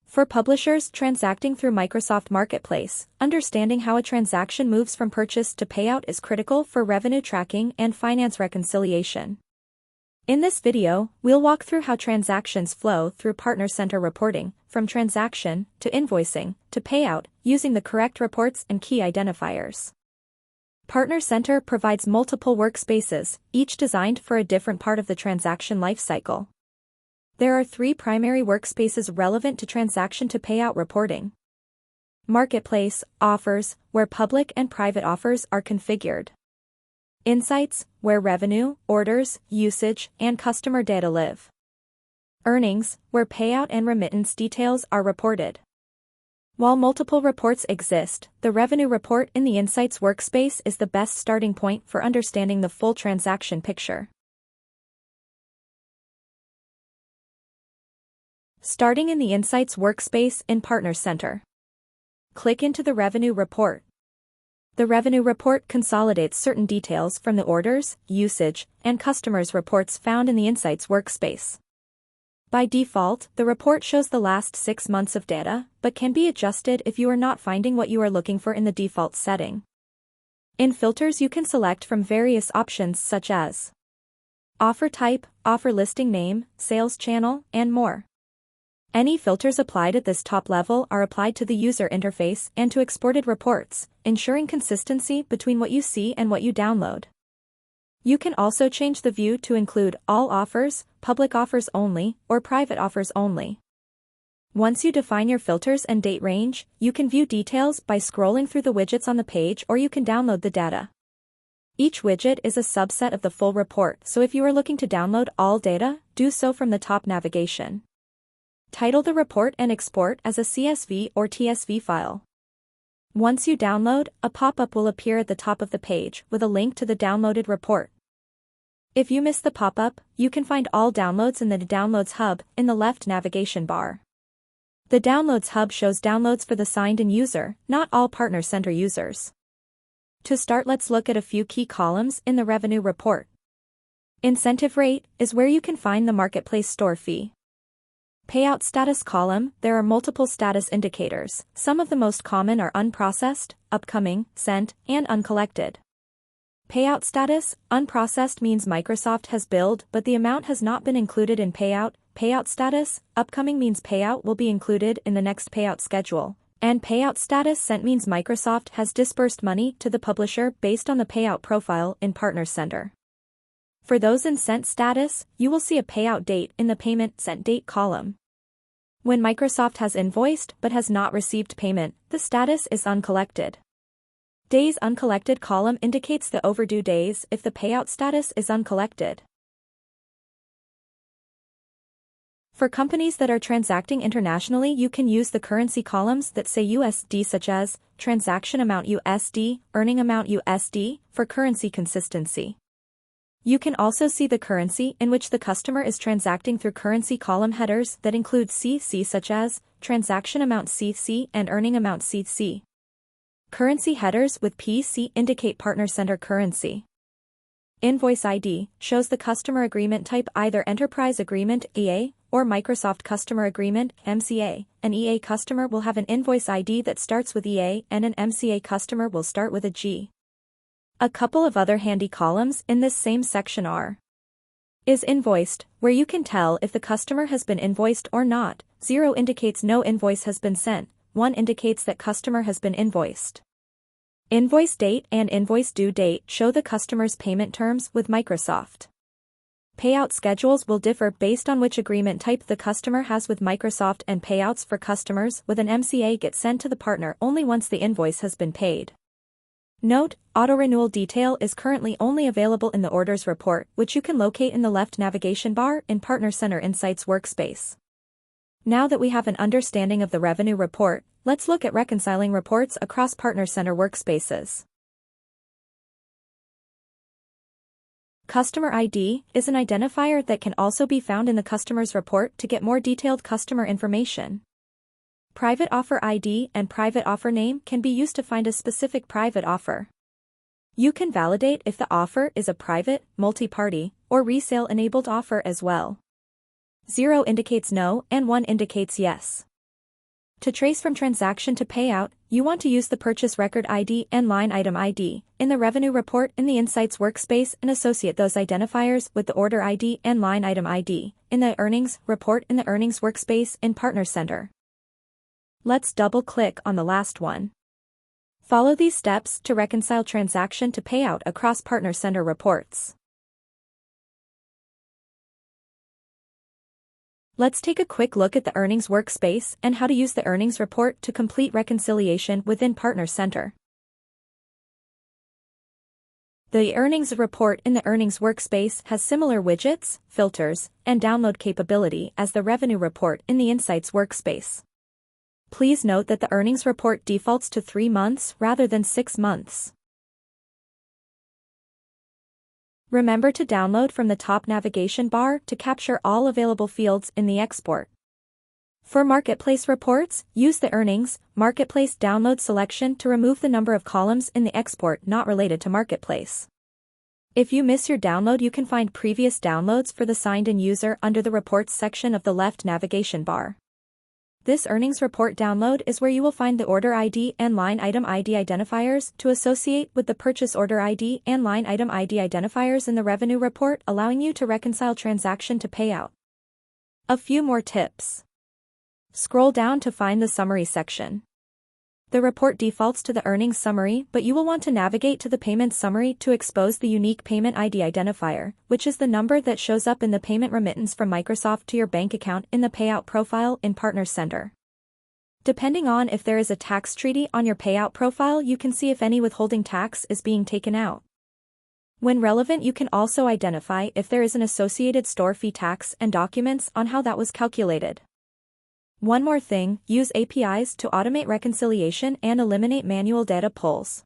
For publishers transacting through Microsoft Marketplace, understanding how a transaction moves from purchase to payout is critical for revenue tracking and finance reconciliation. In this video, we'll walk through how transactions flow through Partner Center reporting, from transaction to invoicing to payout, using the correct reports and key identifiers. Partner Center provides multiple workspaces, each designed for a different part of the transaction lifecycle. There are 3 primary workspaces relevant to transaction to payout reporting. Marketplace, offers, where public and private offers are configured. Insights, where revenue, orders, usage, and customer data live. Earnings, where payout and remittance details are reported. While multiple reports exist, the revenue report in the Insights workspace is the best starting point for understanding the full transaction picture. Starting in the Insights workspace in Partner Center. Click into the Revenue Report. The Revenue Report consolidates certain details from the orders, usage, and customers reports found in the Insights workspace. By default, the report shows the last 6 months of data, but can be adjusted if you are not finding what you are looking for in the default setting. In filters, you can select from various options such as offer type, offer listing name, sales channel, and more. Any filters applied at this top level are applied to the user interface and to exported reports, ensuring consistency between what you see and what you download. You can also change the view to include all offers, public offers only, or private offers only. Once you define your filters and date range, you can view details by scrolling through the widgets on the page, or you can download the data. Each widget is a subset of the full report, so if you are looking to download all data, do so from the top navigation. Title the report and export as a CSV or TSV file. Once you download, a pop-up will appear at the top of the page with a link to the downloaded report. If you miss the pop-up, you can find all downloads in the Downloads hub in the left navigation bar. The Downloads hub shows downloads for the signed-in user, not all Partner Center users. To start, let's look at a few key columns in the revenue report. Incentive rate is where you can find the marketplace store fee. Payout status column, there are multiple status indicators. Some of the most common are unprocessed, upcoming, sent, and uncollected. Payout status, unprocessed means Microsoft has billed but the amount has not been included in payout. Payout status, upcoming means payout will be included in the next payout schedule. And payout status sent means Microsoft has disbursed money to the publisher based on the payout profile in Partner Center. For those in sent status, you will see a payout date in the payment sent date column. When Microsoft has invoiced but has not received payment, the status is uncollected. Days uncollected column indicates the overdue days if the payout status is uncollected. For companies that are transacting internationally, you can use the currency columns that say USD, such as transaction amount USD, earning amount USD, for currency consistency. You can also see the currency in which the customer is transacting through currency column headers that include CC, such as transaction amount CC and earning amount CC. Currency headers with PC indicate Partner Center currency. Invoice ID shows the customer agreement type, either Enterprise Agreement EA or Microsoft Customer Agreement MCA. An EA customer will have an invoice ID that starts with EA and an MCA customer will start with a G. A couple of other handy columns in this same section are is invoiced, where you can tell if the customer has been invoiced or not. 0 indicates no invoice has been sent, 1 indicates that customer has been invoiced. Invoice date and invoice due date show the customer's payment terms with Microsoft. Payout schedules will differ based on which agreement type the customer has with Microsoft, and payouts for customers with an MCA get sent to the partner only once the invoice has been paid. Note, auto-renewal detail is currently only available in the Orders report, which you can locate in the left navigation bar in Partner Center Insights workspace. Now that we have an understanding of the revenue report, let's look at reconciling reports across Partner Center workspaces. Customer ID is an identifier that can also be found in the customer's report to get more detailed customer information. Private offer ID and private offer name can be used to find a specific private offer. You can validate if the offer is a private, multi-party, or resale-enabled offer as well. 0 indicates no and 1 indicates yes. To trace from transaction to payout, you want to use the purchase record ID and line item ID in the revenue report in the Insights workspace and associate those identifiers with the order ID and line item ID in the earnings report in the earnings workspace in Partner Center. Let's double-click on the last one. Follow these steps to reconcile transaction to payout across Partner Center reports. Let's take a quick look at the earnings workspace and how to use the earnings report to complete reconciliation within Partner Center. The earnings report in the earnings workspace has similar widgets, filters, and download capability as the revenue report in the Insights workspace. Please note that the earnings report defaults to 3 months rather than 6 months. Remember to download from the top navigation bar to capture all available fields in the export. For Marketplace reports, use the Earnings Marketplace download selection to remove the number of columns in the export not related to Marketplace. If you miss your download, you can find previous downloads for the signed-in user under the Reports section of the left navigation bar. This earnings report download is where you will find the order ID and line item ID identifiers to associate with the purchase order ID and line item ID identifiers in the revenue report, allowing you to reconcile transaction to payout. A few more tips. Scroll down to find the summary section. The report defaults to the earnings summary, but you will want to navigate to the payment summary to expose the unique payment ID identifier, which is the number that shows up in the payment remittance from Microsoft to your bank account in the payout profile in Partner Center. Depending on if there is a tax treaty on your payout profile, you can see if any withholding tax is being taken out. When relevant, you can also identify if there is an associated store fee tax and documents on how that was calculated. One more thing, use APIs to automate reconciliation and eliminate manual data pulls.